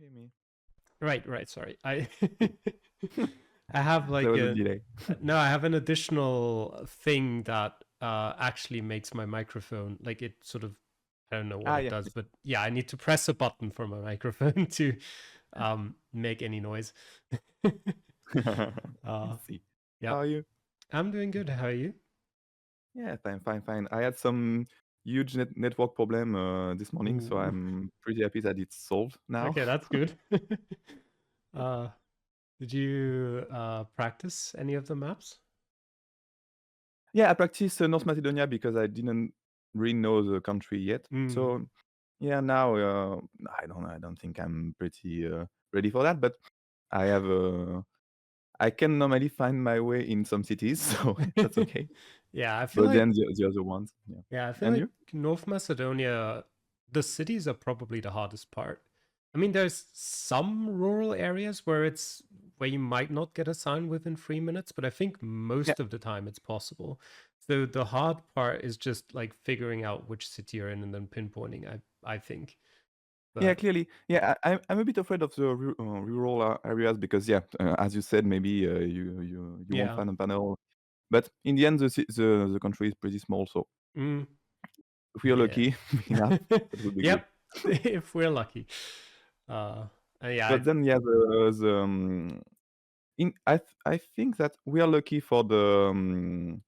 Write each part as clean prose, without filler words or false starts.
hear me? Right. Sorry. I I have There like was a delay. no, I have an additional thing that actually makes my microphone like it sort of I don't know what it Yeah. does, but yeah, I need to press a button for my microphone to make any noise. Let's uh see. yeah. How are you? I'm doing good. How are you? Yeah, fine. I had some huge network problem this morning, so Ooh. I'm pretty happy that it's solved now. Okay, that's good. uh did you practice any of the maps? Yeah, I practiced North Macedonia because I didn't really know the country yet. Mm. So yeah, now I don't think I'm pretty ready for that, but I have I can normally find my way in some cities, so that's okay. Yeah, I feel But like then the other ones, yeah. yeah, I feel And like you? North Macedonia, the cities are probably the hardest part. I mean, there's some rural areas where you might not get a sign within 3 minutes, but I think Yeah. most of the time it's possible. So the hard part is just like figuring out which city you're in and then pinpointing. I think, Yeah, but clearly. Yeah, I'm a bit afraid of the rural areas because, yeah, as you said, maybe you won't yeah, find a panel. But in the end, the country is pretty small, so mm, if we are yeah, lucky enough, that would be good. yep. If we're lucky, uh, yeah, But then, yeah, I think that we are lucky for the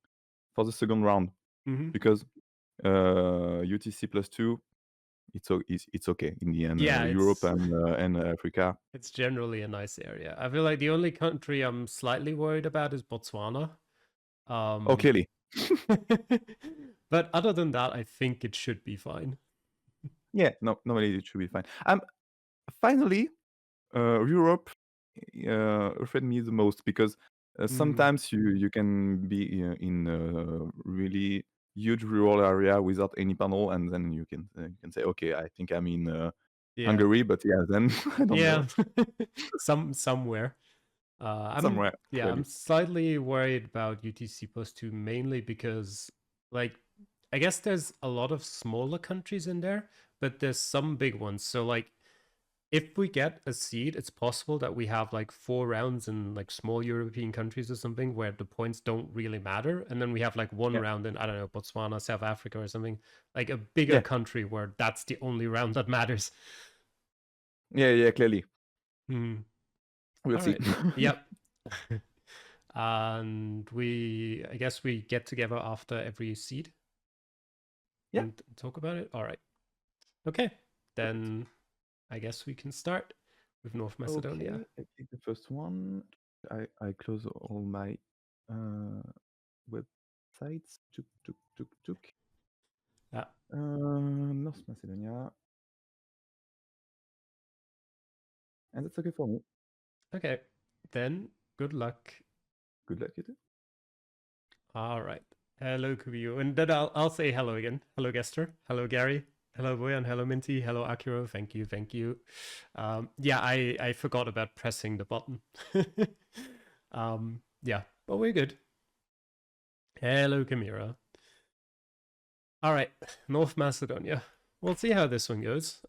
second round mhm. because UTC +2, it's okay in the end. Yeah, Europe and Africa. it's generally a nice area. I feel like the only country I'm slightly worried about is Botswana. Oh, Um, clearly. but other than that, I think it should be fine. Yeah, no, normally it should be fine. Finally, Europe afraid me the most because Mm, sometimes you can be in a really huge rural area without any panel, and then you can say, okay, I think I'm in yeah, Hungary, but yeah, then I don't yeah, know somewhere. somewhere I'm clearly. slightly worried about UTC +2 mainly because like I guess there's a lot of smaller countries in there, but there's some big ones. So like if we get a seed, it's possible that we have like 4 rounds in like small European countries or something where the points don't really matter. And then we have like one Yeah, round in, I don't know, Botswana, South Africa or something, like a bigger yeah, country where that's the only round that matters. yeah, clearly. Hmm. We'll All see. right. Yep. And I guess we get together after every seed Yeah. and talk about it. All right. Okay. Then I guess we can start with North Macedonia. Okay, I pick the first one. I close all my websites. Tuk. Yeah. North Macedonia. And that's okay for me. Okay. Then good luck. Good luck, you too. All right. Hello, Kubio. And then I'll say hello again. Hello, Gester. Hello, Gary. Hello, Boyan. Hello, Minty. Hello, Akiro. Thank you. Thank you. Yeah, I forgot about pressing the button. Yeah, but we're good. Hello, Kamira. All right, North Macedonia. We'll see how this one goes.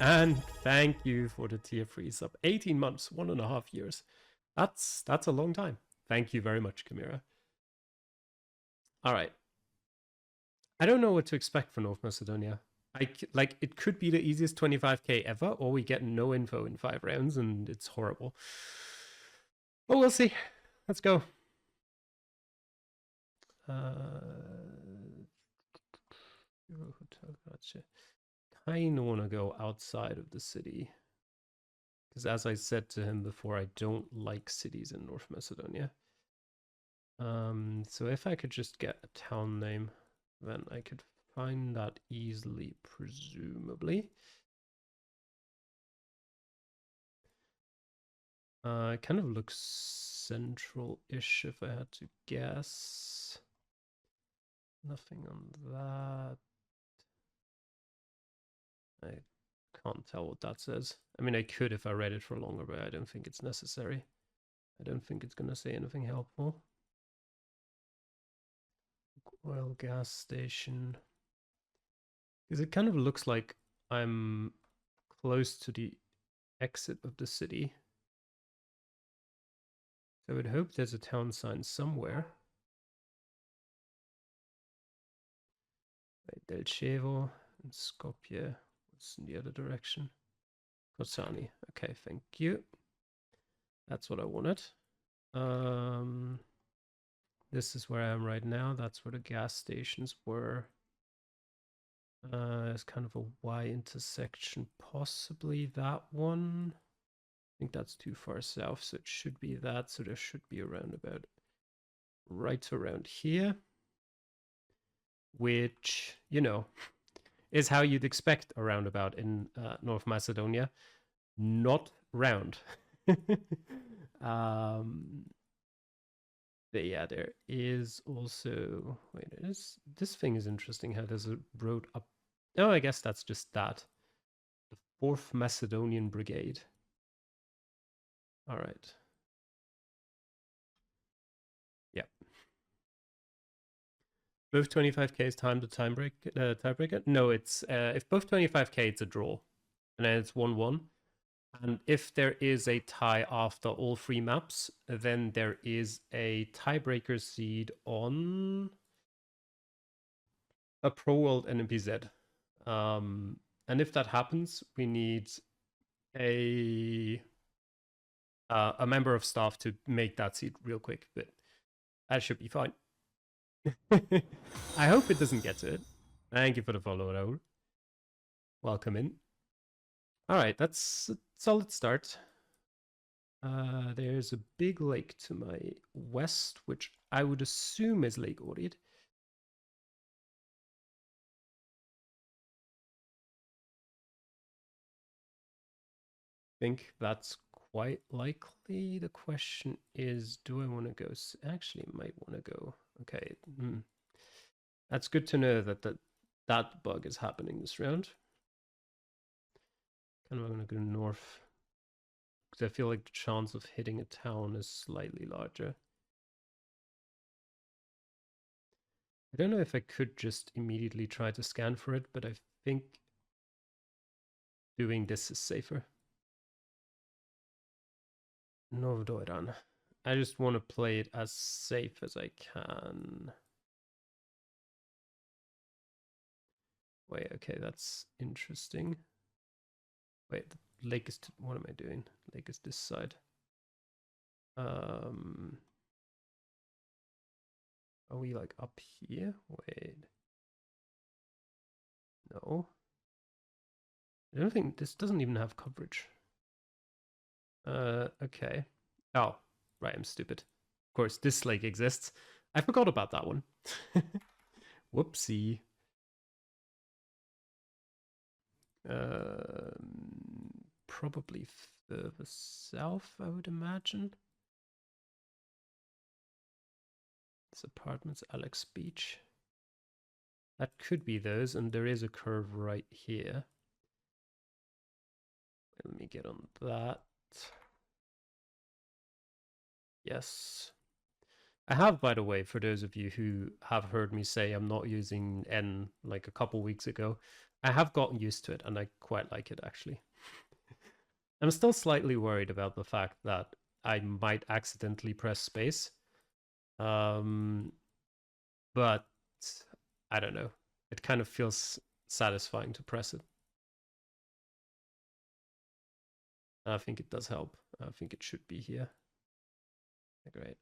And thank you for the tier 3 sub. 18 months, 1.5 years. That's a long time. Thank you very much, Kamira. All right. I don't know what to expect for North Macedonia. Like it could be the easiest 25k ever, or we get no info in 5 rounds and it's horrible. But we'll see. Let's go. Kind of want to go outside of the city because, as I said to him before, I don't like cities in North Macedonia. So if I could just get a town name, then I could find that easily, presumably. It kind of looks central-ish if I had to guess. Nothing on that. I can't tell what that says. I mean, I could if I read it for longer, but I don't think it's necessary. I don't think it's going to say anything helpful. Oil gas station. Because it kind of looks like I'm close to the exit of the city. So I would hope there's a town sign somewhere. Delchevo and Skopje. What's in the other direction? Kozani. Okay, thank you. That's what I wanted. This is where I am right now. That's where the gas stations were. It's kind of a Y intersection, possibly that one. I think that's too far south, so it should be that. So there should be a roundabout right around here, which, you know, is how you'd expect a roundabout in North Macedonia. Not round. But yeah, there is also, wait, this thing is interesting how there's a road up. Oh, I guess that's just that. The 4th Macedonian Brigade. All right. Yeah. Both 25k is timed tiebreaker? No, it's if both 25k, it's a draw. And then it's 1-1. And if there is a tie after all 3 maps, then there is a tiebreaker seed on a Pro World and NPZ. And if that happens, we need a member of staff to make that seed real quick, but that should be fine. I hope it doesn't get to it. Thank you for the follow, Raul. Welcome in. All right, that's a solid start. There's a big lake to my west, which I would assume is Lake Ohrid. I think that's quite likely. The question is, do I want to go? Actually, I might want to go. Okay. That's good to know that that bug is happening this round. Kind of going to go north, because I feel like the chance of hitting a town is slightly larger. I don't know if I could just immediately try to scan for it, but I think doing this is safer. Novdoiran. I just want to play it as safe as I can. Wait, okay, that's interesting. Wait, the lake is, what am I doing? Lake is this side. Are we like up here? Wait. No. I don't think, this doesn't even have coverage. Okay. Oh, right, I'm stupid. Of course, this lake exists. I forgot about that one. Whoopsie. Probably further south, I would imagine. This apartment's Alex Beach. That could be those, and there is a curve right here. Let me get on that. Yes. I have, by the way, for those of you who have heard me say I'm not using N like a couple weeks ago, I have gotten used to it, and I quite like it, actually. I'm still slightly worried about the fact that I might accidentally press space. But I don't know. It kind of feels satisfying to press it. I think it does help. I think it should be here. Great.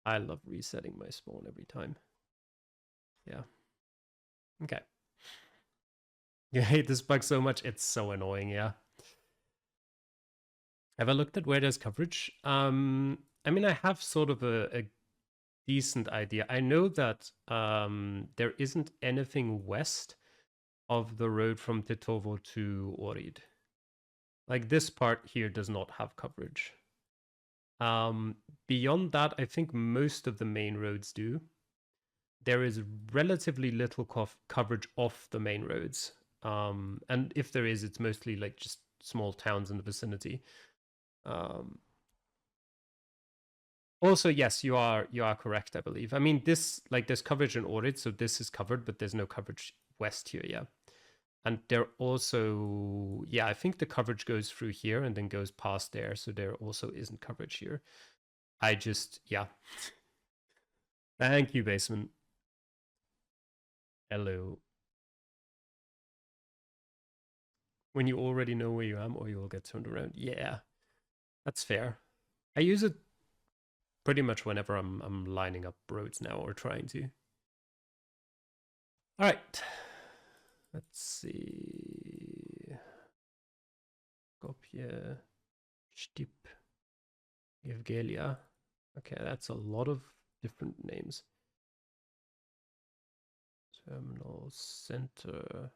I love resetting my spawn every time. Yeah. Okay. You hate this bug so much, it's so annoying, yeah. Have I looked at where there's coverage? I mean, I have sort of a decent idea. I know that there isn't anything west of the road from Tetovo to Ohrid. Like, this part here does not have coverage. Beyond that, I think most of the main roads do. There is relatively little coverage off the main roads. And if there is, it's mostly like just small towns in the vicinity. Also, yes, you are correct, I believe. I mean, this, like, there's coverage in Ohrid, so this is covered, but there's no coverage west here, yeah. And they're also, yeah, I think the coverage goes through here and then goes past there. So there also isn't coverage here. I just, yeah. Thank you, basement. Hello. When you already know where you am or you will get turned around. Yeah, that's fair. I use it pretty much whenever I'm lining up roads now or trying to. All right. Let's see. Skopje, Stip, Evgelia. Okay, that's a lot of different names. Terminal Center,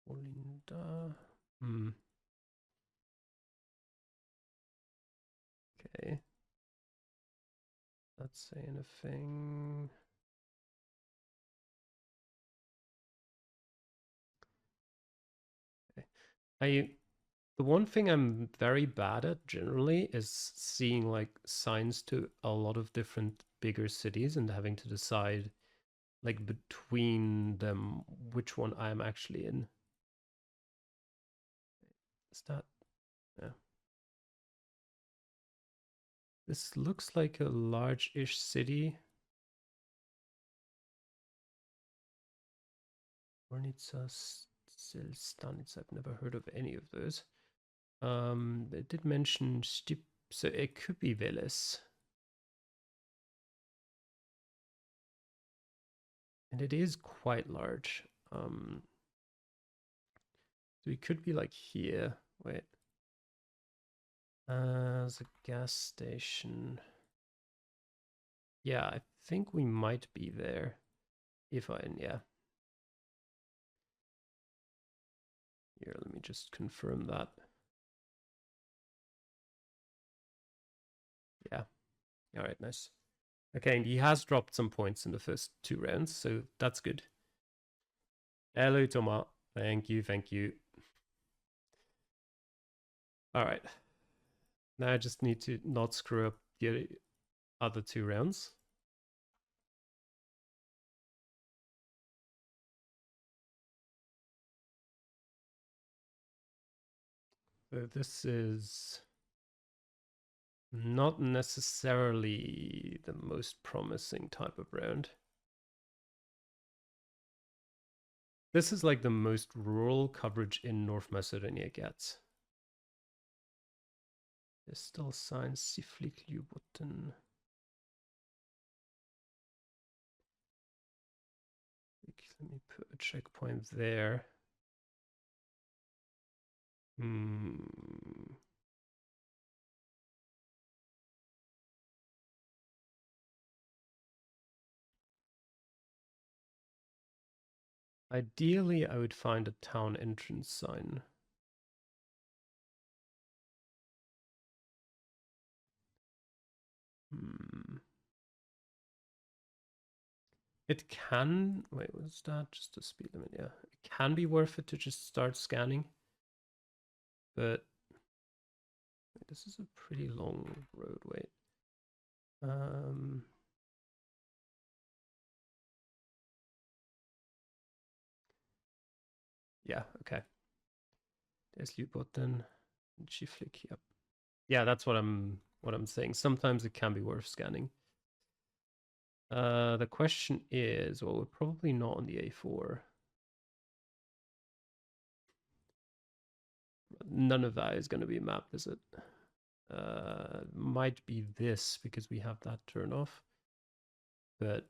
Olinda. Okay. Let's say anything. Okay. The one thing I'm very bad at generally is seeing like signs to a lot of different bigger cities and having to decide like between them which one I'm actually in. Is that, yeah. This looks like a large-ish city. Ornica, Silstanitz, I've never heard of any of those. They did mention Stip, so it could be Veles. And it is quite large. So it could be like here. Wait. There's a gas station. Yeah, I think we might be there. Yeah. Here, let me just confirm that. Yeah. All right, nice. Okay, and he has dropped some points in the first 2 rounds, so that's good. Hello, Thomas. Thank you, thank you. All right. Now I just need to not screw up the other 2 rounds. So this is not necessarily the most promising type of round. This is like the most rural coverage in North Macedonia gets. There's still signs Siflik Ljubotin. Let me put a checkpoint there. Ideally, I would find a town entrance sign. It can, wait, was that just a speed limit? Yeah, it can be worth it to just start scanning. But wait, this is a pretty long road, wait. Yeah, okay. There's Ljubotin and Chiflik, yep. Yeah, that's what I'm saying. Sometimes it can be worth scanning. The question is, well, we're probably not on the A4. None of that is going to be mapped, is it? Might be this because we have that turn off, but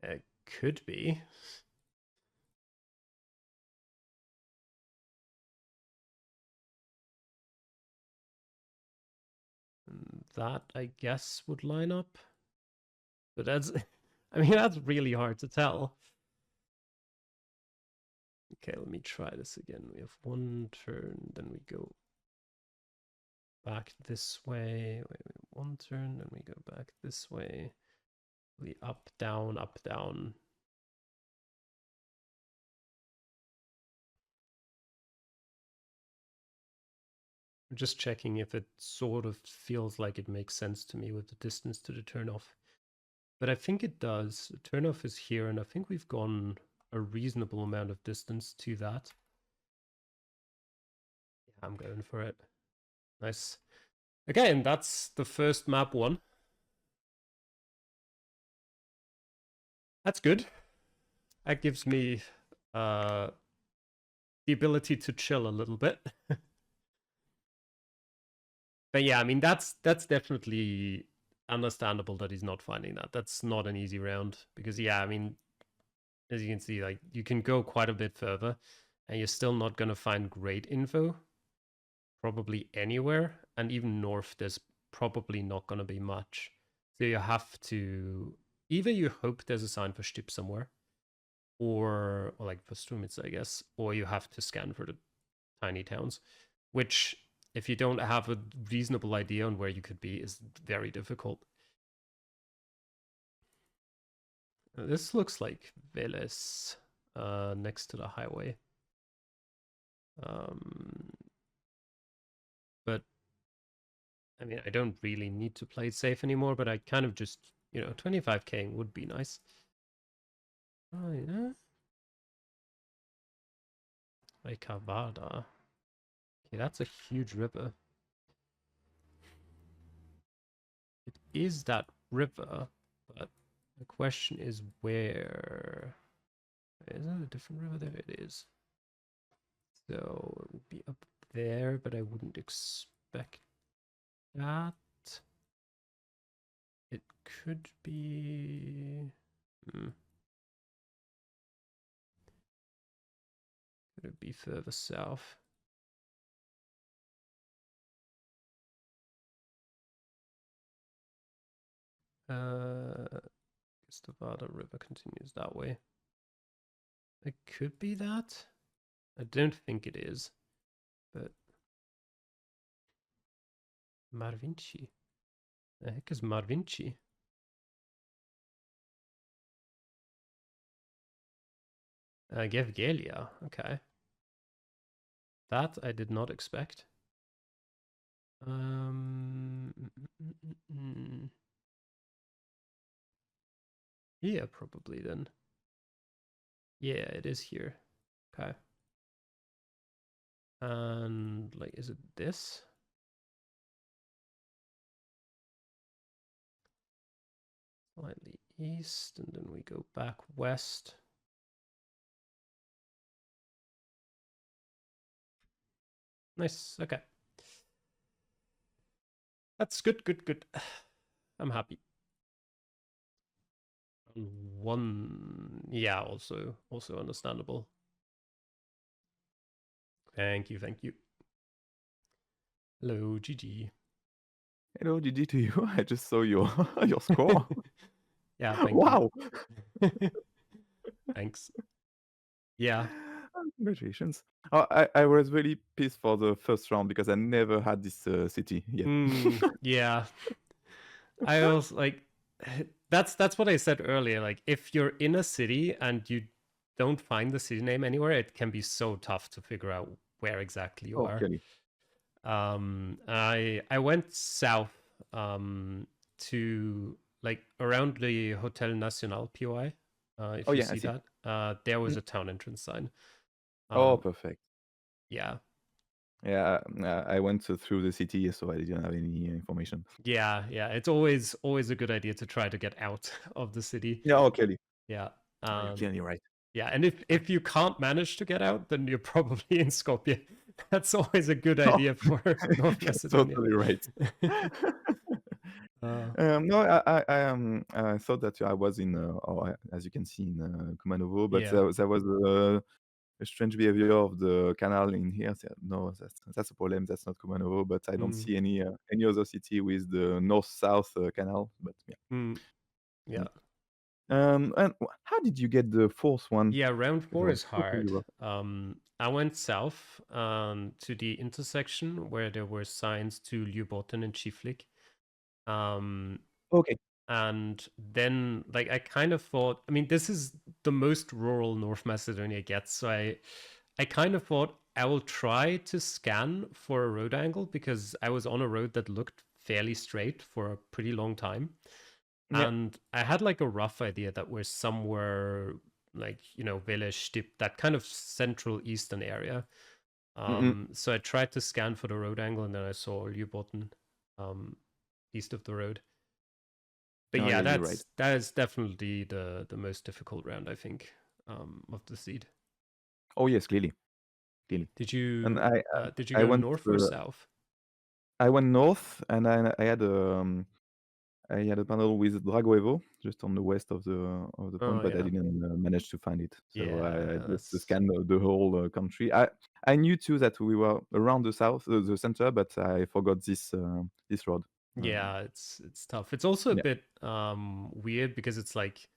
it could be. That, I guess, would line up. But that's, I mean, that's really hard to tell. Okay, let me try this again. We have 1 turn, then we go back this way. Wait, 1 turn, then we go back this way. We up, down, up, down. I'm just checking if it sort of feels like it makes sense to me with the distance to the turn off. But I think it does. Turnoff is here, and I think we've gone a reasonable amount of distance to that. Yeah, I'm going for it. Nice. Again, that's the first map one. That's good. That gives me the ability to chill a little bit. But yeah, I mean, that's definitely understandable that he's not finding that. That's not an easy round because, yeah, I mean, as you can see, like, you can go quite a bit further and you're still not going to find great info probably anywhere. And even north, there's probably not going to be much. So you have to, either you hope there's a sign for Stipp somewhere, or like for Strumitz, I guess, or you have to scan for the tiny towns, which, if you don't have a reasonable idea on where you could be, is very difficult. This looks like Veles, next to the highway. But I mean, I don't really need to play it safe anymore, but I kind of just, 25k would be nice. Oh, yeah. Like Cavada. Okay, that's a huge river. It is that river, but the question is where. Is that a different river? There it is. So it would be up there, but I wouldn't expect that. It could be. Could it be further south? Guess the Vardar River continues that way. It could be that. I don't think it is, but Marvinci. The heck is Marvinci? Gevgelia. Okay. That I did not expect. Yeah, probably then. Yeah, it is here. Okay. And, like, is it this? Slightly east, and then we go back west. Nice, okay. That's good, good, good. I'm happy. One, yeah, also understandable. Thank you, thank you. Hello, GG. Hello, GG to you. I just saw your your score. Yeah, thank wow. you. Thanks. Yeah. Congratulations. Oh, I was really pissed for the first round because I never had this city yet. Yeah. I also, like, that's what I said earlier. Like, if you're in a city and you don't find the city name anywhere, it can be so tough to figure out where exactly you are. Clearly. I went south to, like, around the Hotel Nacional POI. If you see that, there was a town entrance sign. Perfect. Yeah. Yeah, I went through the city, so I didn't have any information. Yeah. It's always a good idea to try to get out of the city. Yeah, clearly. Yeah. You're clearly right. Yeah, and if you can't manage to get out, then you're probably in Skopje. That's always a good idea for North Macedonia. Totally right. No, I thought that I was in, as you can see, in Kumanovo, but Yeah. there was a strange behavior of the canal in here. So, no, that's a problem. That's not Kumanovo, but I don't see any other city with the north-south canal. But yeah. Yeah. And how did you get the fourth one? Yeah, round 4 is hard. Rough. I went south to the intersection where there were signs to Ljubotin and Chiflik. Okay. And then, like, I kind of thought, I mean, this is the most rural North Macedonia gets, so I kind of thought I will try to scan for a road angle because I was on a road that looked fairly straight for a pretty long time. Yeah. And I had like a rough idea that we're somewhere like, you know, Village, that kind of central eastern area. Mm-mm. So I tried to scan for the road angle, and then I saw Ljubotten, east of the road. But Oh yeah, yeah, you're right. that is definitely the most difficult round, I think, of the seed. Oh yes, clearly, clearly. And Did you I go went north or south? I went north, and I had a panel with Dragoevo just on the west of the point, Oh but I yeah, didn't manage to find it. So I yeah, just that's scanned the whole country. I knew too that we were around the south, the center, but I forgot this road. Uh, yeah, it's tough. It's also a yeah, bit weird because it's like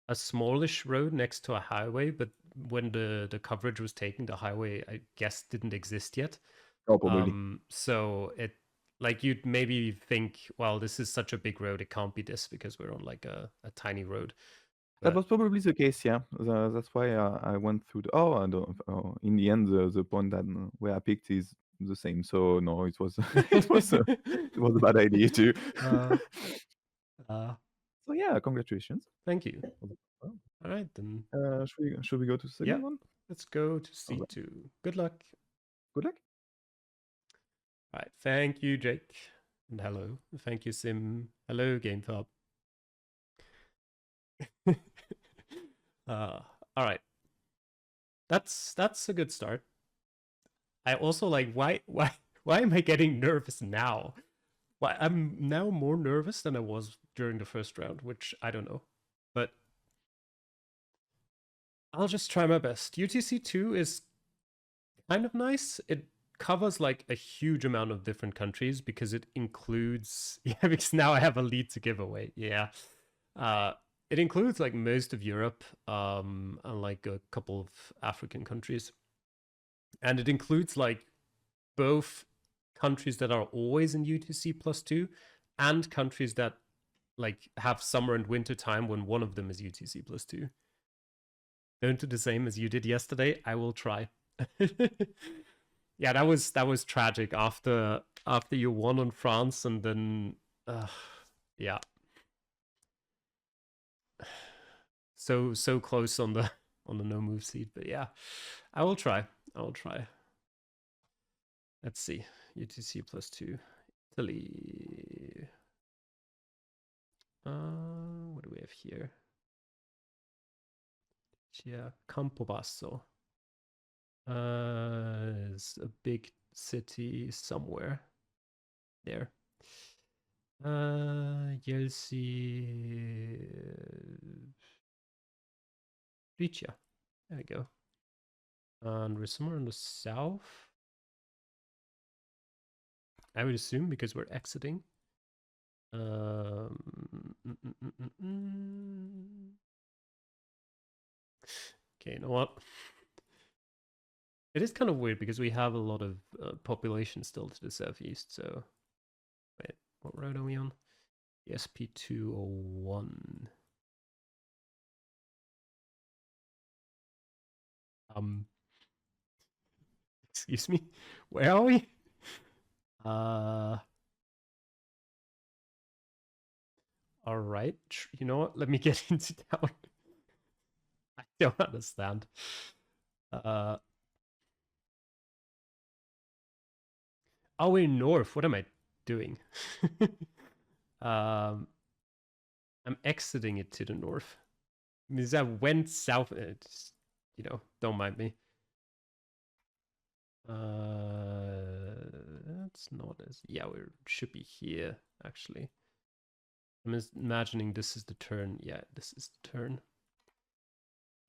a smallish road next to a highway, but when the coverage was taken, the highway I guess didn't exist yet. oh probably. So it like you'd maybe think, well, this is such a big road, it can't be this because we're on like a tiny road. That But was probably the case, yeah. That's why I went through the. Oh, I don't. Oh, in the end, the point that where I picked is the same. So no, it was it was a bad idea too. uh, uh, So yeah, congratulations. thank you. Oh, All right, then. should we go to the Yeah, second one? let's go to All right. C2. Good luck. Good luck. All right, thank you, Jake. And hello. Thank you, Sim. Hello, GameTop. All right. That's a good start. I also like why am I getting nervous now? Why I'm now more nervous than I was during the first round, which I don't know. But I'll just try my best. UTC2 is kind of nice. It covers like a huge amount of different countries because it includes yeah, because now I have a lead to give away. Yeah. Uh it includes like most of Europe, and like a couple of African countries. And it includes like both countries that are always in UTC +2 and countries that like have summer and winter time when one of them is UTC +2. Don't do the same as you did yesterday. I will try. Yeah, that was tragic after you won on France and then yeah. So close on the no move seed, but yeah. I will try. I will try. Let's see. UTC +2. Italy. What do we have here? Yeah, Campobasso. Is a big city somewhere there. Jelsi Richa. There we go. And we're somewhere in the south. I would assume because we're exiting. Um, mm, mm, mm, mm. Okay, you know what? It is kind of weird because we have a lot of population still to the southeast. So, wait, what road are we on? SP201. Excuse me. Where are we? Uh, all right. You know what? Let me get into town. I don't understand. Uh, oh, we're north. What am I doing? um, I'm exiting it to the north. Means I went south. Just, you know, don't mind me. That's not as yeah. We should be here actually. I'm imagining this is the turn. Yeah, this is the turn.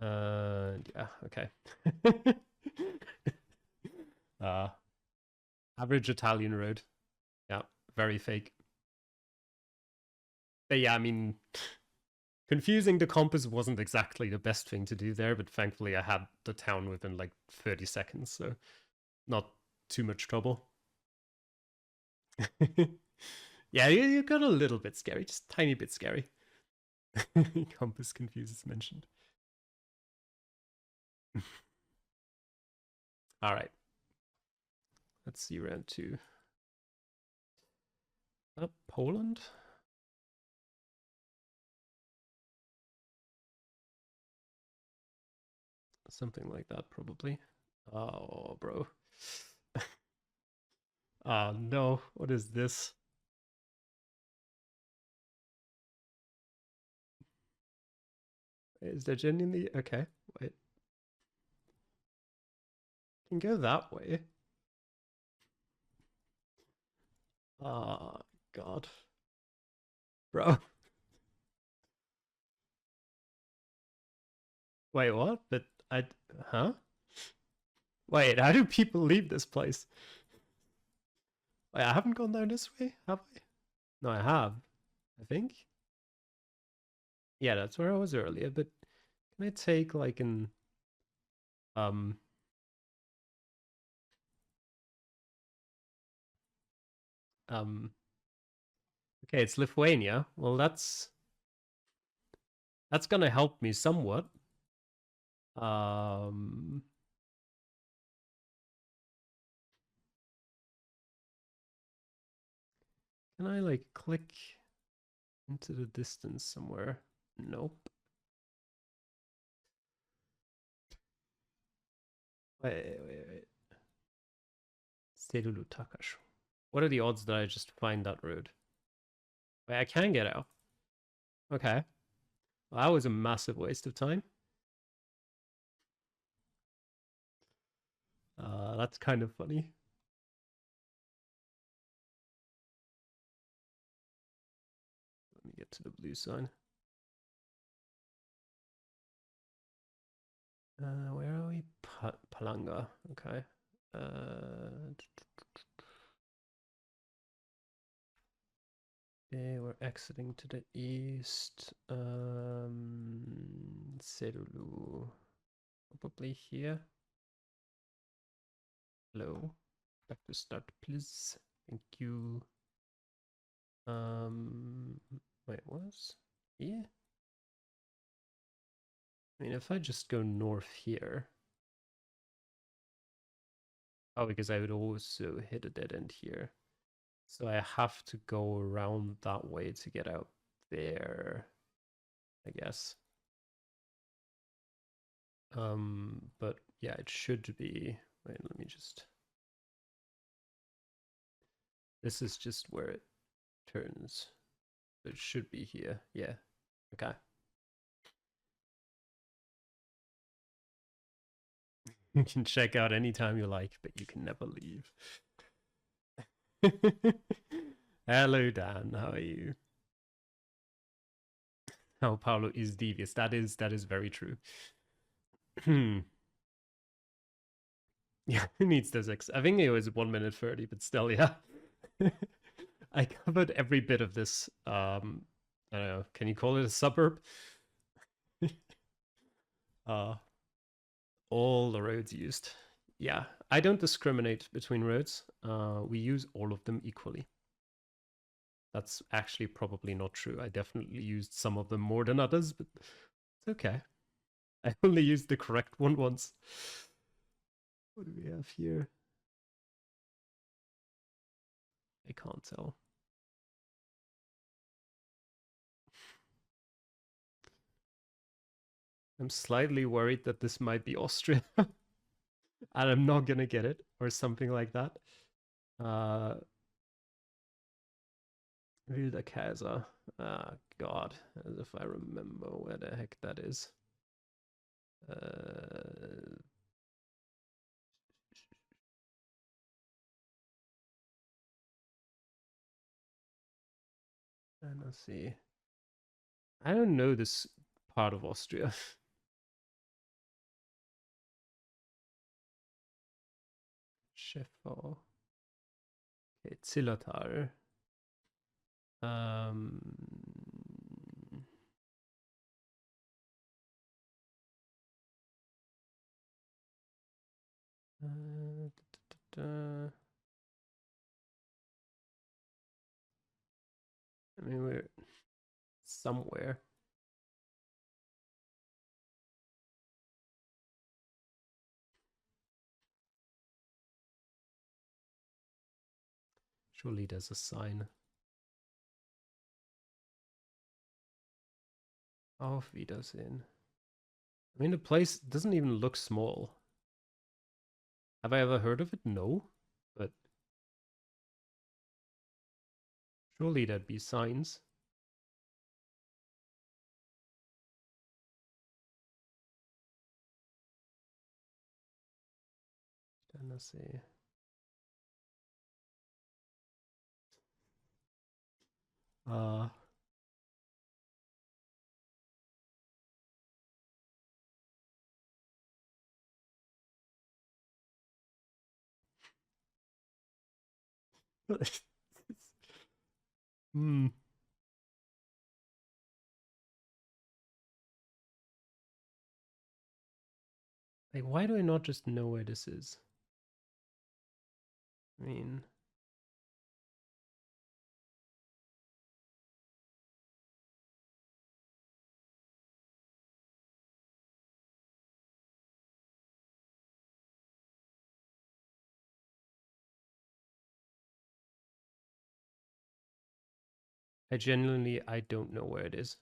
Yeah, okay. uh, average Italian road. Yeah, very fake. But yeah, I mean, confusing the compass wasn't exactly the best thing to do there, but thankfully I had the town within like 30 seconds, so not too much trouble. Yeah, you got a little bit scary, just tiny bit scary. Compass confuses mentioned. All right. Let's see round two. Poland? something like that, probably. Oh, bro. Oh, no. What is this? Is there genuinely... Okay, wait. Can go that way. Oh, God. Bro. Wait, what? But I... Huh? Wait, how do people leave this place? Wait, I haven't gone down this way, have I? No, I have. I think. Yeah, that's where I was earlier, but can I take like an... Um... Okay, it's Lithuania. Well, that's gonna help me somewhat. Um... Can I like click into the distance somewhere? Nope. Wait. Serulu Takashu. What are the odds that I just find that road? Wait, I can get out. Okay. Well, that was a massive waste of time. That's kind of funny. Let me get to the blue sign. Where are we? Palanga. Okay. Okay, we're exiting to the east. Serulu. Probably here. Hello. Back to start, please. Thank you. Wait, was here? I mean, if I just go north here. Oh, because I would also hit a dead end here. So I have to go around that way to get out there, I guess. But yeah, it should be. Wait, let me just. This is just where it turns. It should be here. Yeah. Okay. You can check out anytime you like, but you can never leave. Hello, Dan. How are you? How Paulo is devious. That is very true. Yeah, who needs those I think it was 1 minute 30, but still, yeah. I covered every bit of this. I don't know. Can you call it a suburb? All the roads used. Yeah, I don't discriminate between roads. We use all of them equally. That's actually probably not true. I definitely used some of them more than others, but it's okay. I only used the correct one once. What do we have here? I can't tell. I'm slightly worried that this might be Austria. And I'm not gonna get it, or something like that. Wilder Kaiser. Ah, God, as if I remember where the heck that is. And let's see. I don't know this part of Austria. Schäfer. Okay, Zillertal. Um, I mean, we're somewhere. Surely there's a sign. Auf Wiedersehen. I mean, the place doesn't even look small. Have I ever heard of it? No. But surely there'd be signs. Let's see. Hmm. Like, why do I not just know where this is? I mean, I don't know where it is.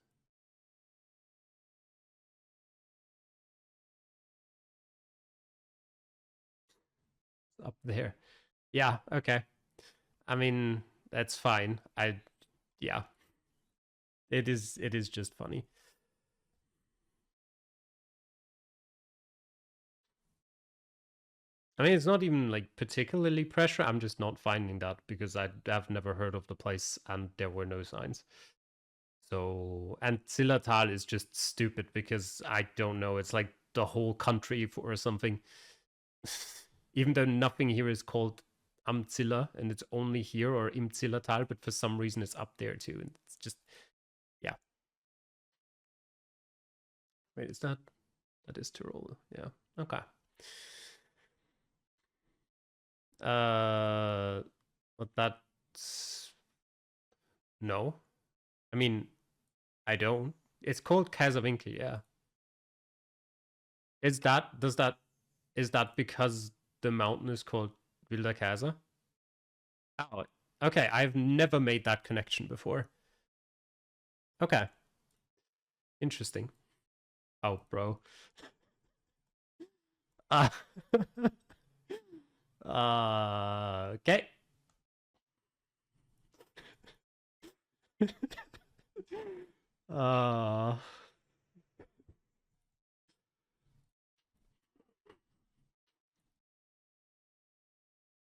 It's up there. Yeah, okay. I mean, that's fine. Yeah. It is just funny. I mean, it's not even like particularly pressure. I'm just not finding that because I've never heard of the place and there were no signs. So, and Zillertal is just stupid because I don't know. It's like the whole country or something. Even though nothing here is called Amzilla and it's only here or im Zillertal, but for some reason it's up there too. And it's just, yeah. Wait, is that is Tyrol? Yeah. Okay. But that's no. I mean, I don't. It's called Kaiserwinkel, yeah. Is that because the mountain is called Wilder Kaiser? Oh, okay. I've never made that connection before. Okay, interesting. Oh, bro. Uh, okay. uh,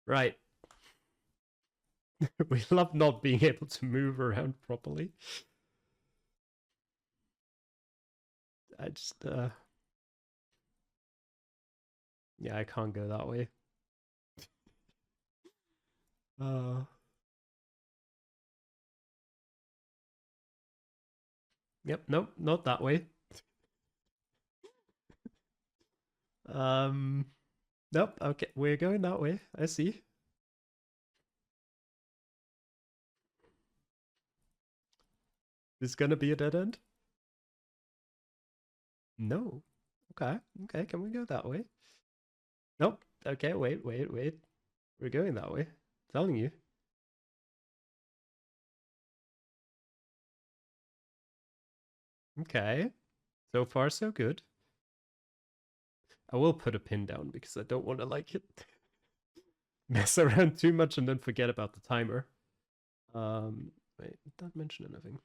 right. We love not being able to move around properly. I just, yeah, I can't go that way. Uh, yep, nope, not that way. Um, nope, okay, we're going that way. I see. This is gonna be a dead end? No. Okay, okay, can we go that way? Nope. Okay, wait. We're going that way. Telling you. Okay. So far, so good. I will put a pin down because I don't want to like it mess around too much and then forget about the timer. Wait, did that mention anything?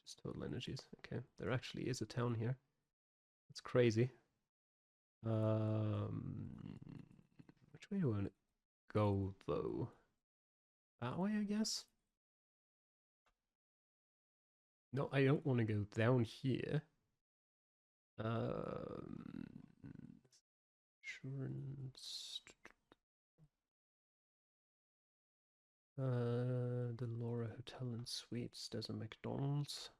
Just total energies. Okay, there actually is a town here. That's crazy. Which way do I want to go though? That way, I guess. No, I don't want to go down here. Insurance. The Laura Hotel and Suites. There's a McDonald's.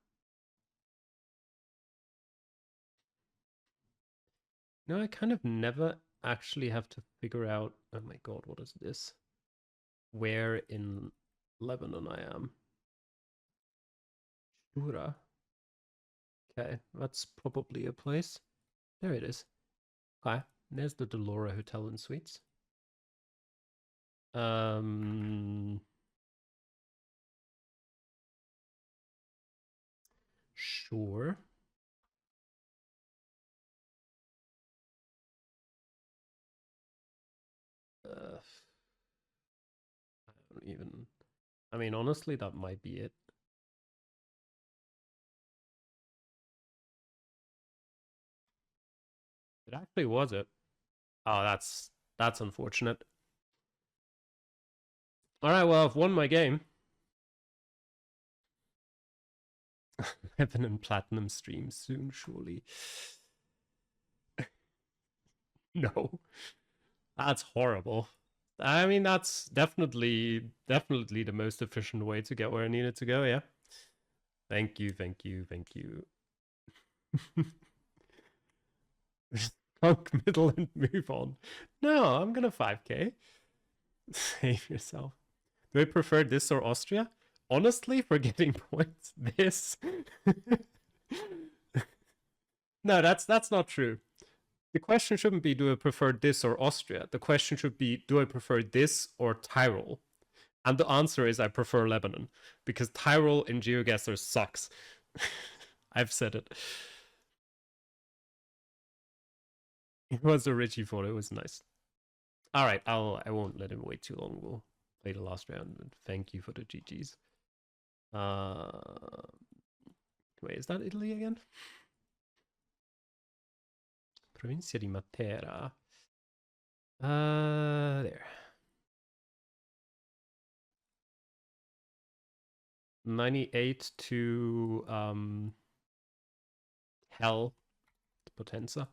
No, I kind of never actually have to figure out. Oh my god, what is this? Where in Lebanon I am. Shura. Okay, that's probably a place. There it is. Okay, there's the Delora Hotel and Suites. Sure. don't even... I mean, honestly, that might be it. It actually was it. Oh, that's unfortunate. All right, well, I've won my game. Heaven and Platinum stream soon, surely. No, that's horrible. I mean, that's definitely the most efficient way to get where I needed to go, yeah. Thank you. Punk middle and move on. No, I'm gonna 5k. Save yourself. Do I prefer this or Austria? Honestly, for getting points, this. No, that's not true. The question shouldn't be, do I prefer this or Austria? The question should be, do I prefer this or Tyrol? And the answer is, I prefer Lebanon, because Tyrol in GeoGuessr sucks. I've said it. It was a Richie photo. It was nice. All right, I won't let him wait too long. We'll play the last round. And thank you for the GGs. Wait, is that Italy again? Provincia di Matera. There. 98 to Hell Potenza.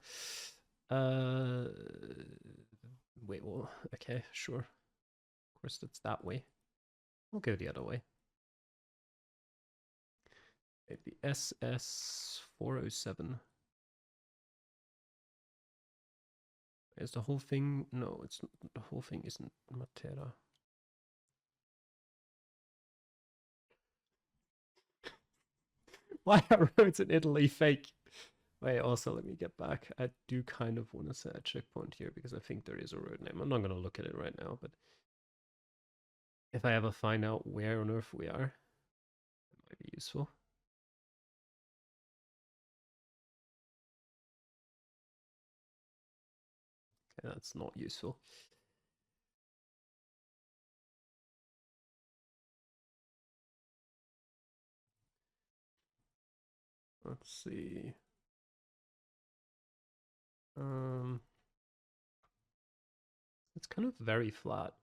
Wait, well, okay, sure. Of course, it's that way. We'll go the other way. The SS407. Is the whole thing? No, it's the whole thing isn't Matera. Why are roads in Italy fake? Wait, also let me get back. I do kind of want to set a checkpoint here because I think there is a road name. I'm not going to look at it right now, but if I ever find out where on earth we are, it might be useful. Okay, that's not useful. Let's see. It's kind of very flat.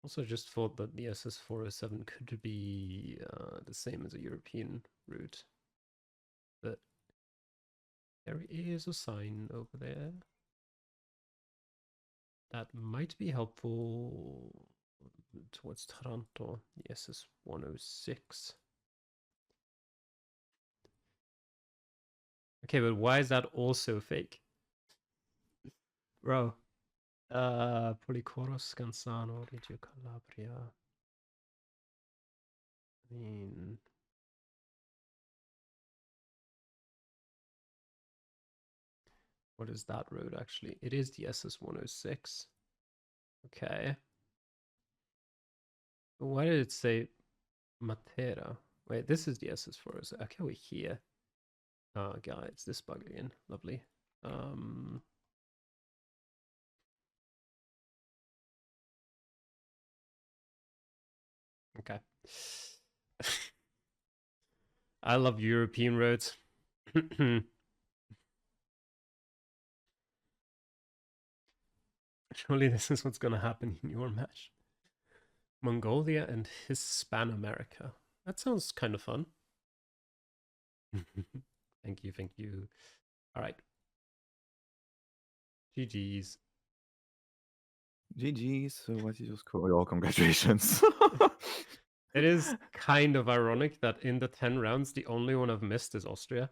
Also, just thought that the SS407 could be the same as a European route, but there is a sign over there that might be helpful towards Taranto, the SS106. Okay, but why is that also fake? Bro. Policoro, Scansano, Reggio Calabria. I mean... What is that road, actually? It is the SS106. Okay. Why did it say Matera? Wait, this is the SS406. Okay, we're here. Oh, God, it's this bug again. Lovely. Okay. I love European roads. Surely this is what's going to happen in your match. Mongolia and Hispano-America. That sounds kind of fun. Thank you. All right. GG's. GG's. So what is your score? Oh, congratulations. It is kind of ironic that in the 10 rounds, the only one I've missed is Austria.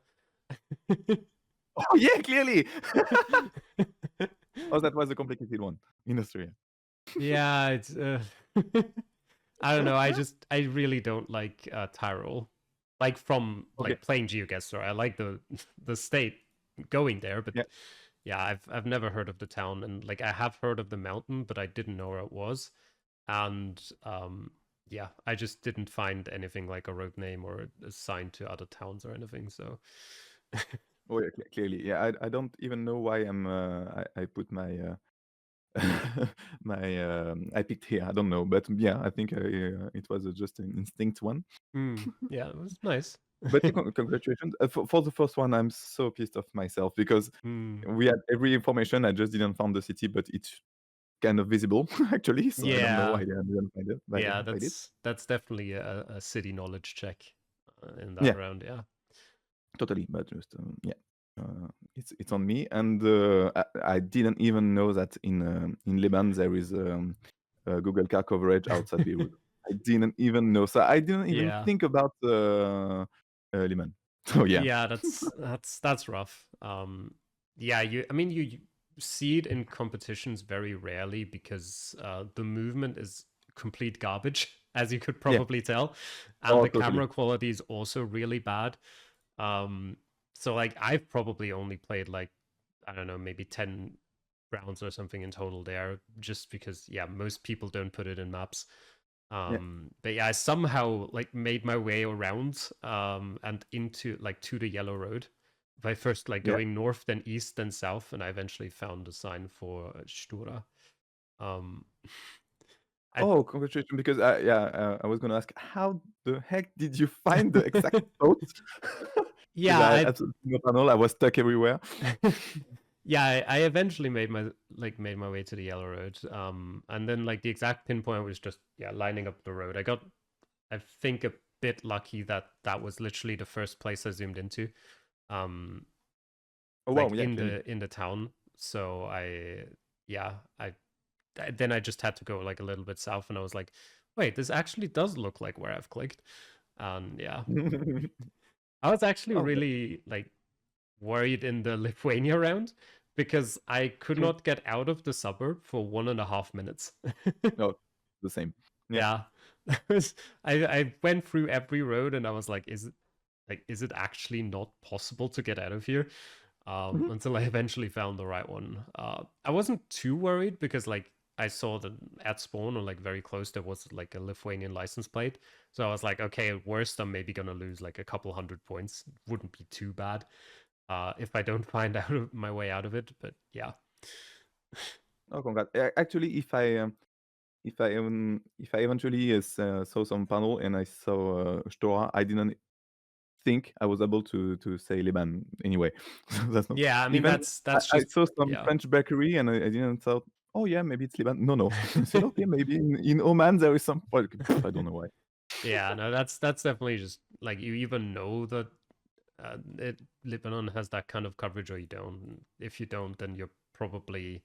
Oh, yeah, clearly. Oh, that was a complicated one in Austria. Yeah, it's... I don't know. I really don't like Tyrol. Like from like playing GeoGuessr, I like the state going there, but yeah, I've never heard of the town, and like I have heard of the mountain, but I didn't know where it was, and yeah, I just didn't find anything like a road name or a sign to other towns or anything. So oh yeah, clearly, yeah. I don't even know why I put my I picked here. I don't know, but yeah, I think it was just an instinct one. Yeah, it was nice. But congratulations for the first one. I'm so pissed off myself because we had every information. I just didn't find the city, but it's kind of visible actually. So I don't know why Yeah, I didn't find it. But yeah, I did. that's definitely a city knowledge check in that Yeah, round. Yeah. totally. But just yeah, it's on me. And I didn't even know that in Lebanon there is Google car coverage outside Beirut. I didn't even know. So I didn't even Yeah. think about Lebanon. So yeah. Yeah, that's rough. Yeah, I mean, you see it in competitions very rarely because the movement is complete garbage, as you could Yeah. probably tell, and Oh, the totally. camera quality is also really bad. So like I've probably only played like, I don't know, maybe 10 rounds or something in total there, just because yeah, most people don't put it in maps. Yeah. But yeah, I somehow like made my way around and into like to the yellow road by first like Yeah. going north, then east, then south, and I eventually found a sign for Stura. Um, I Oh, congratulations! Because I was gonna ask, how the heck did you find the exact spot? Because yeah, I had absolutely no panel. I was stuck everywhere. yeah, I eventually made my way to the yellow road. And then like the exact pinpoint was just yeah lining up the road. I got I think a bit lucky that that was literally the first place I zoomed into. Um, Oh wow! like Yeah, clearly. in the town. So yeah, then I just had to go like a little bit south, and I was like, wait, this actually does look like where I've clicked. And yeah, I was actually Oh, really like worried in the Lithuania round because I could not get out of the suburb for 1.5 minutes. no, the same. Yeah. Yeah. I went through every road and I was like, is it actually not possible to get out of here? Mhm. Until I eventually found the right one. I wasn't too worried because like I saw that at spawn or like very close there was like a Lithuanian license plate. So I was like, okay, at worst I'm maybe gonna lose like a couple hundred points. Wouldn't be too bad if I don't find out of my way out of it. But yeah. Oh, congrats! Actually, if I eventually saw some panel and I saw Stora, I didn't think I was able to say Lebanon anyway. So that's not Yeah, I mean even. that's I just saw some yeah. French bakery and I didn't thought, oh yeah, maybe it's Lebanon. No, no. I said okay, maybe in Oman there is some. Well, I don't know why. Yeah, no, that's definitely just like you even know that Lebanon has that kind of coverage or you don't. If you don't, then you're probably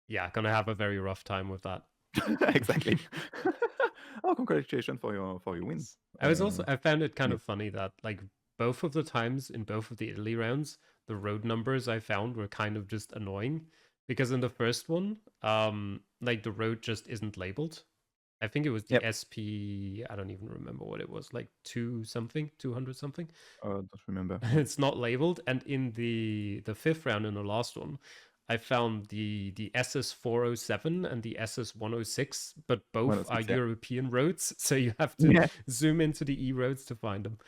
yeah gonna have a very rough time with that. Exactly. Oh, congratulations for your win. Thanks. I found it kind Yeah. of funny that like both of the times in both of the Italy rounds, the road numbers I found were kind of just annoying because in the first one, like the road just isn't labeled. I think it was the Yep. SP. I don't even remember what it was, like 200 something. Don't remember. Yeah. It's not labeled. And in the fifth round, in the last one, I found the SS407 and the SS106, but both are 106. Yeah. European roads, so you have to Yeah. zoom into the E roads to find them.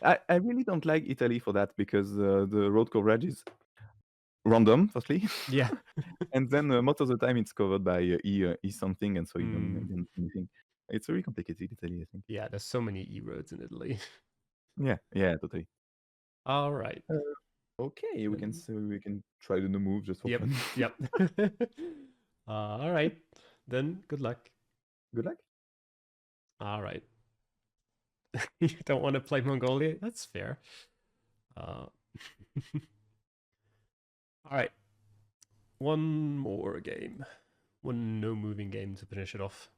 I really don't like Italy for that because the road coverage is random, firstly, Yeah. and then most of the time it's covered by E something, and so you Mm, don't see anything. It's very complicated, Italy, I think. yeah, there's so many E roads in Italy. Yeah, yeah, totally. All right. Uh, okay, Then, we can try the new move just for yep, fun. yep. All right. Then good luck. Good luck. All right. You don't want to play Mongolia? That's fair. Uh, all right. One more game. One no moving game to finish it off.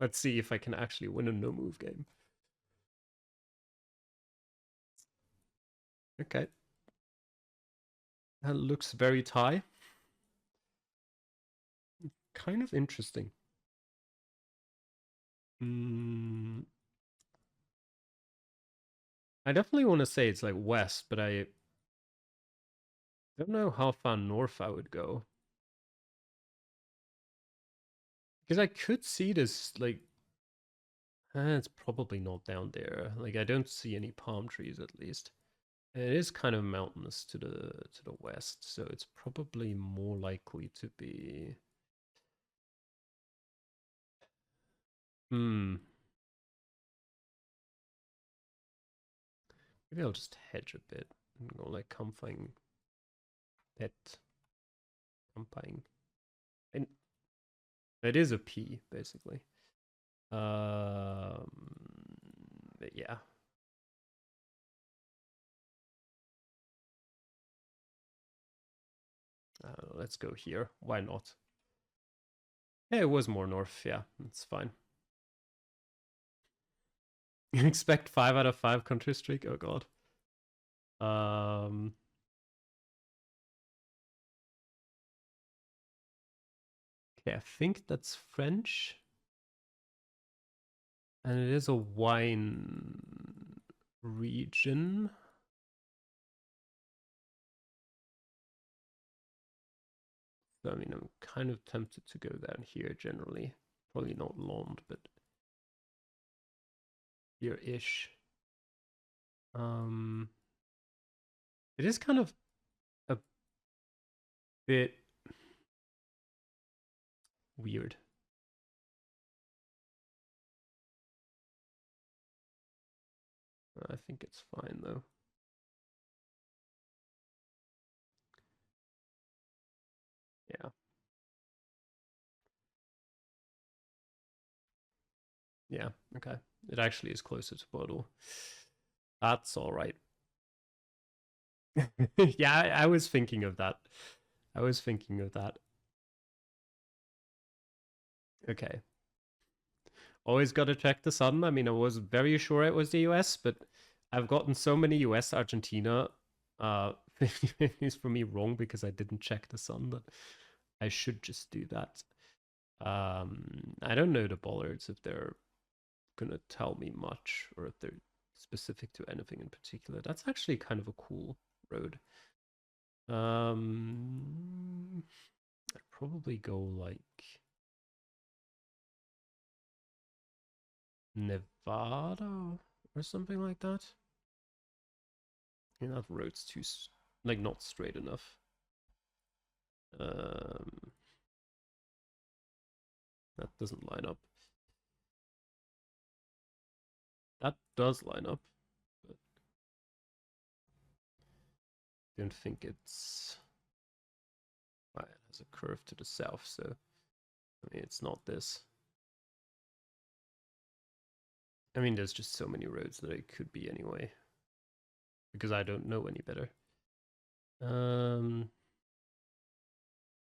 Let's see if I can actually win a no move game. Okay. That looks very tie. Kind of interesting. Mm, I definitely want to say it's like west, but I don't know how far north I would go. Because I could see this, like, it's probably not down there. Like, I don't see any palm trees at least. It is kind of mountainous to the west, so it's probably more likely to be. Maybe I'll just hedge a bit and go like camping, pet, camping. And it is a P basically. But yeah. Let's go here. Why not? Yeah, it was more north. Yeah, it's fine. You expect 5 out of 5 country streak? Oh god. Okay, I think that's French. And it is a wine region. So, I mean, I'm kind of tempted to go down here generally. Probably not Lond, but here-ish. It is kind of a bit weird. I think it's fine though. Yeah. Yeah, okay. It actually is closer to Bordeaux. That's all right. Yeah, I was thinking of that. I was thinking of that. Okay. Always got to check the sun. I mean, I was very sure it was the US, but I've gotten so many US Argentina 50-50s for me wrong because I didn't check the sun that I should just do that. I don't know the bollards if they're gonna tell me much or if they're specific to anything in particular. That's actually kind of a cool road. I'd probably go like Nevada or something like that. That road's too like not straight enough. That doesn't line up. That does line up, but I don't think it's. It has a curve to the south, so I mean it's not this. I mean, there's just so many roads that it could be anyway, because I don't know any better.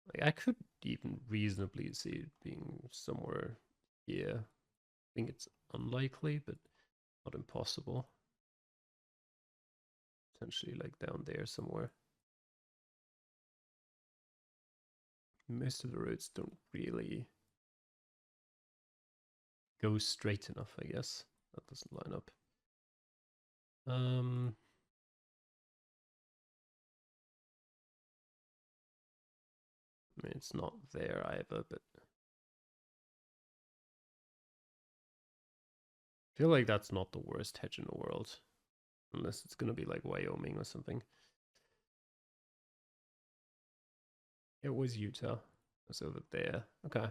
Like I could even reasonably see it being somewhere here. I think it's unlikely, but not impossible. Potentially like down there somewhere. Most of the roads don't really go straight enough, I guess. That doesn't line up. I mean, it's not there either, but I feel like that's not the worst hedge in the world. Unless it's gonna be like Wyoming or something. It was Utah. It's over there. Okay.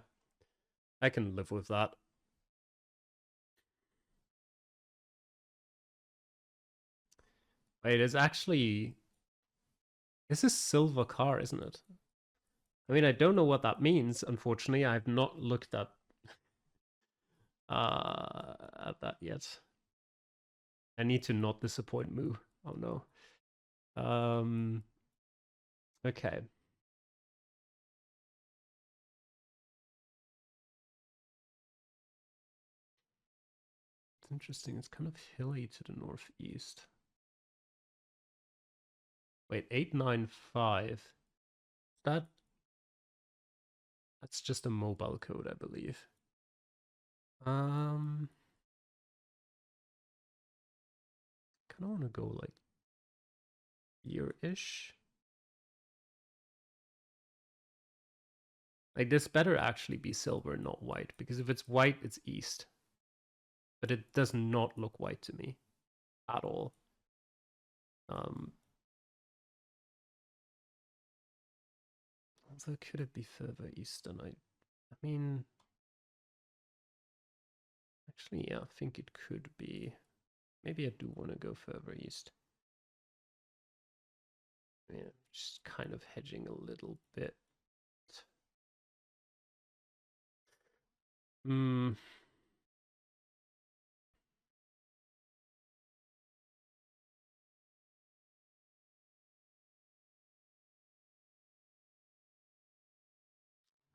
I can live with that. Wait, it's actually... This is silver car, isn't it? I mean, I don't know what that means, unfortunately. I've not looked at that yet. I need to not disappoint Moo. Oh no. Okay. It's interesting. It's kind of hilly to the northeast. Wait, 895. That's just a mobile code, I believe. Kind of want to go like here-ish. Like this better actually be silver, not white, because if it's white, it's east. But it does not look white to me at all. Also, could it be further eastern? I mean, actually, yeah, I think it could be. Maybe I do want to go further east. Yeah, just kind of hedging a little bit. Hmm.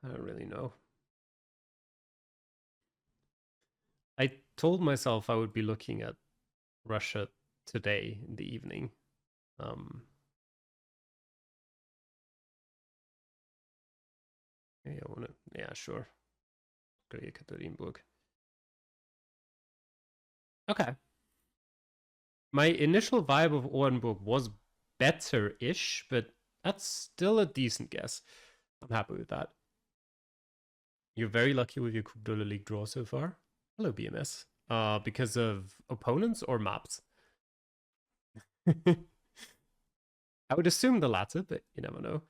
I don't really know. I told myself I would be looking at Russia today in the evening. Yeah, I wanna. Yeah, sure. Go to Ekaterinburg. Okay. My initial vibe of Orenburg was better-ish, but that's still a decent guess. I'm happy with that. You're very lucky with your Coupe de la Ligue draw so far. Hello, BMS. Because of opponents or maps? I would assume the latter, but you never know.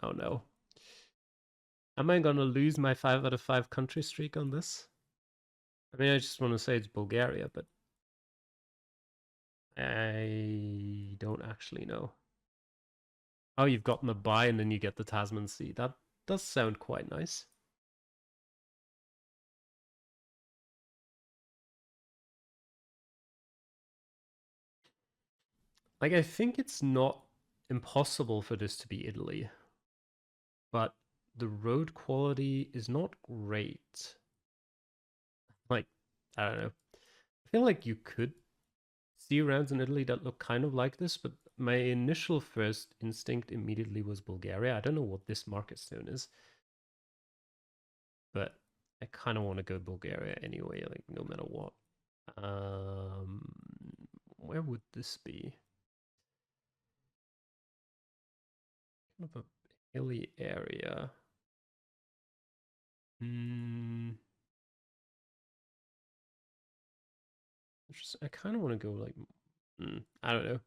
Oh no. Am I gonna lose my 5 out of 5 country streak on this? I mean, I just want to say it's Bulgaria, but I don't actually know. Oh, you've gotten the buy and then you get the Tasman Sea. That does sound quite nice. Like, I think it's not impossible for this to be Italy, but the road quality is not great. Like, I don't know. I feel like you could see rounds in Italy that look kind of like this, but my initial first instinct immediately was Bulgaria. I don't know what this market stone is, but I kind of want to go Bulgaria anyway, like no matter what. Where would this be? Kind of a hilly area. I kind of want to go like, I don't know.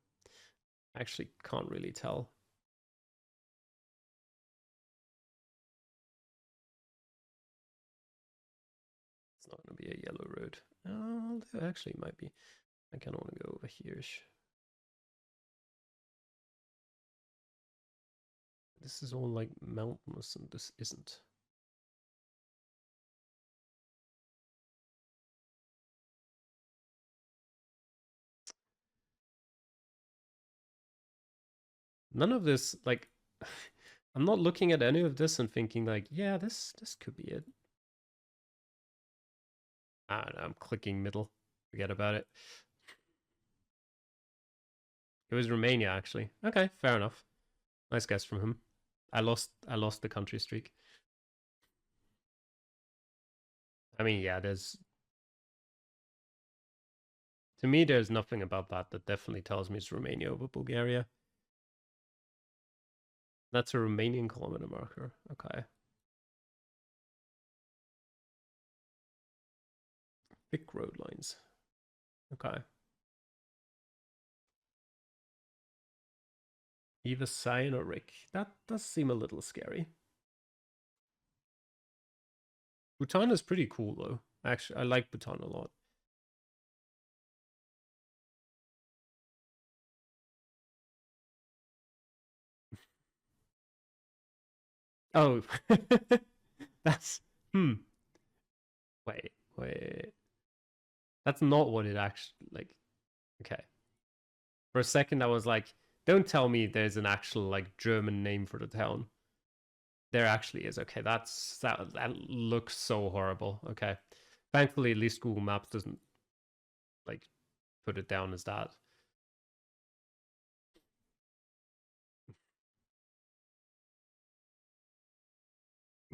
I actually can't really tell. It's not going to be a yellow road. There actually might be. I kind of want to go over here. This is all like mountainous and this isn't. None of this, like, I'm not looking at any of this and thinking like, yeah, this could be it. I don't know, I'm clicking middle. Forget about it. It was Romania, actually. Okay, fair enough. Nice guess from him. I lost the country streak. I mean, yeah, there's to me there's nothing about that that definitely tells me it's Romania over Bulgaria. That's a Romanian kilometer marker. Okay. Thick road lines. Okay. Either Cyan or Rick. That does seem a little scary. Bhutan is pretty cool though. Actually, I like Bhutan a lot. Oh, that's Wait. That's not what it actually like. Okay. For a second, I was like, don't tell me there's an actual like German name for the town. There actually is. Okay, that looks so horrible. Okay. Thankfully, at least Google Maps doesn't like put it down as that.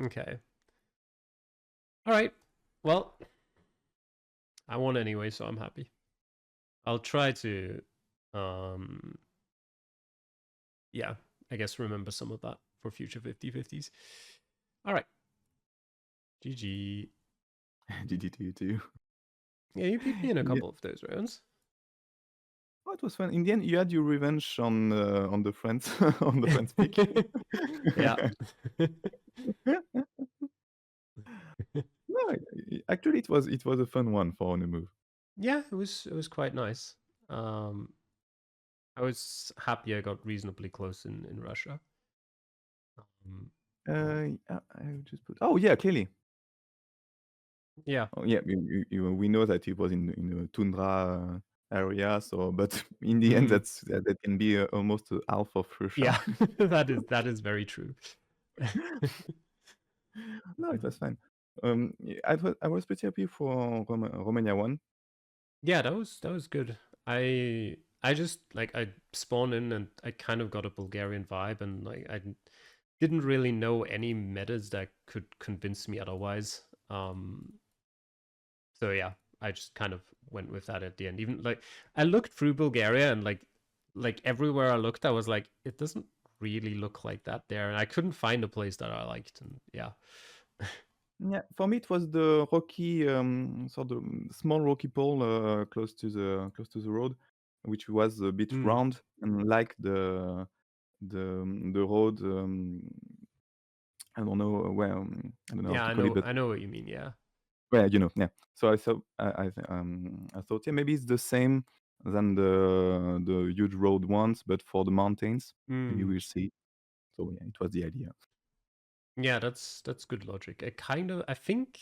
Okay. All right. Well, I won anyway, so I'm happy. I'll try to yeah, I guess remember some of that for future 50/50s. All right. GG. GG to you too. Yeah, you beat me in a Yeah. couple of those rounds. Oh, it was fun. In the end, you had your revenge on the French on the French pick. Yeah. No, actually, it was a fun one for on a move. Yeah, it was quite nice. I was happy I got reasonably close in Russia. Um, I just put. Oh yeah, clearly. yeah. Oh yeah, we know that it was in a tundra area. So, but in the end, that can be almost half of Russia. Yeah, that is very true. No, it was fine. I was pretty happy for Romania one. Yeah, that was good. I just like I spawned in and I kind of got a Bulgarian vibe, and like I didn't really know any metas that could convince me otherwise. So yeah, I just kind of went with that at the end. Even like I looked through Bulgaria and like everywhere I looked, I was like, it doesn't really look like that there, and I couldn't find a place that I liked. And yeah. Yeah, for me it was the rocky, sort of small rocky pole close to the road, which was a bit round and like the road. I don't know where I don't know how Yeah, to call it, but I know what you mean. Yeah. well, yeah. So I thought, yeah, maybe it's the same than the huge road ones, but for the mountains. Maybe we'll see. So yeah, it was the idea. Yeah, that's good logic. I think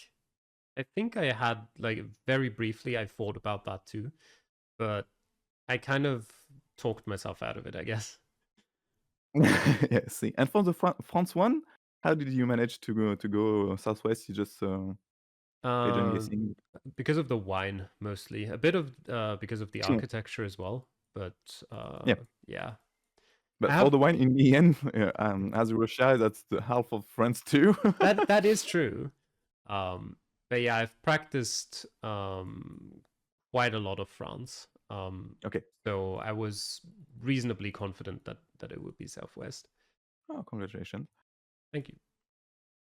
I had like very briefly I thought about that too, but I kind of talked myself out of it, I guess. Yeah, see. And for the France one, how did you manage to go southwest? You just agent Um, guessing. because of the wine mostly, a bit of because of the Yeah. architecture as well, but Yeah. yeah. I But for have the wine in the end, as Russia, that's the half of France too. that is true. But yeah, I've practiced quite a lot of France. Okay. So I was reasonably confident that it would be Southwest. Oh, congratulations. Thank you.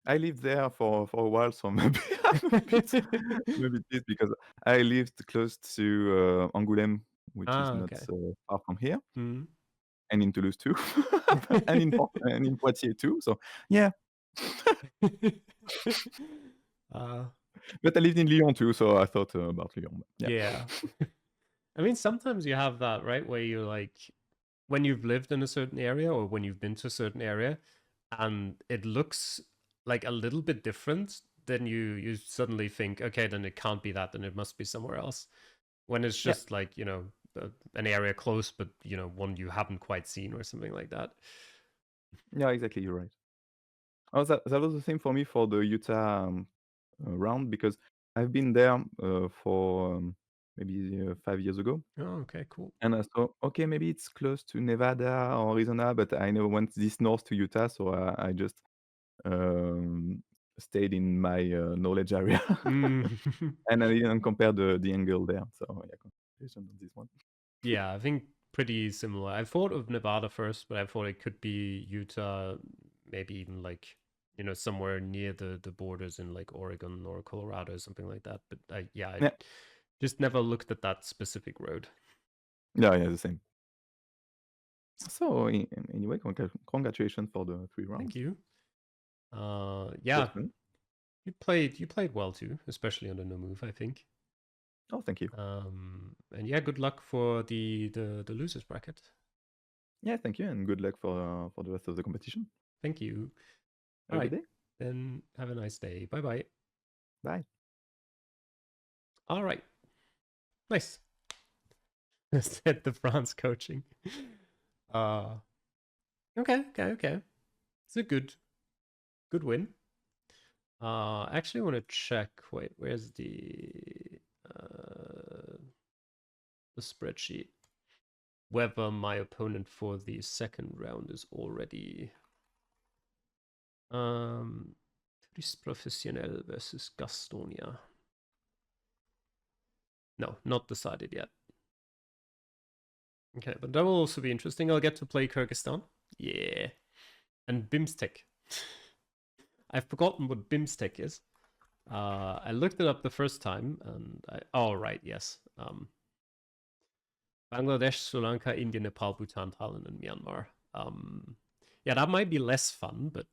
I lived there for a while, so maybe I'm maybe pissed because I lived close to Angoulême, which is not Okay. far from here, Mm. and in Toulouse too, and in Poitiers too. So yeah, uh, but I lived in Lyon too, so I thought about Lyon. Yeah. yeah. I mean, sometimes you have that, right? Where you're like, when you've lived in a certain area or when you've been to a certain area and it looks like a little bit different, then you suddenly think, okay, then it can't be that, then it must be somewhere else. When it's Yeah. just like, an area close, but, one you haven't quite seen or something like that. Yeah, exactly. You're right. Oh, that was the same for me for the Utah round because I've been there for maybe 5 years ago, Oh, okay, cool. and I thought, okay, maybe it's close to Nevada or Arizona, but I never went this north to Utah, so I just um, stayed in my knowledge area, Mm. and I didn't compare the angle there. So yeah, congratulations on this one. Yeah, I think pretty similar. I thought of Nevada first, but I thought it could be Utah, maybe even like, somewhere near the borders in like Oregon or Colorado or something like that. But I Yeah, just never looked at that specific road. yeah, the same. So anyway, congratulations for the 3 Thank rounds. you. It was Yeah, fun. you played well too, especially on the no move, I think. Oh, thank you. And yeah, good luck for the losers bracket. Yeah, thank you, and good luck for the rest of the competition. Thank you. Have All a good right, day. then have a nice day. Bye bye. Bye. All right, nice. Said the France coaching. Okay. It's a good win. I actually want to check. Wait, where's the spreadsheet? Whether my opponent for the second round is already Turis Professionnel versus Gastonia. No, not decided yet. Okay, but that will also be interesting. I'll get to play Kyrgyzstan. Yeah. And Bimstek. I've forgotten what Bimstek is. I looked it up the first time, and oh right, yes. Bangladesh, Sri Lanka, India, Nepal, Bhutan, Thailand, and Myanmar. Yeah, that might be less fun, but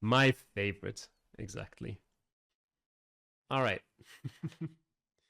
my favorite, exactly. All right.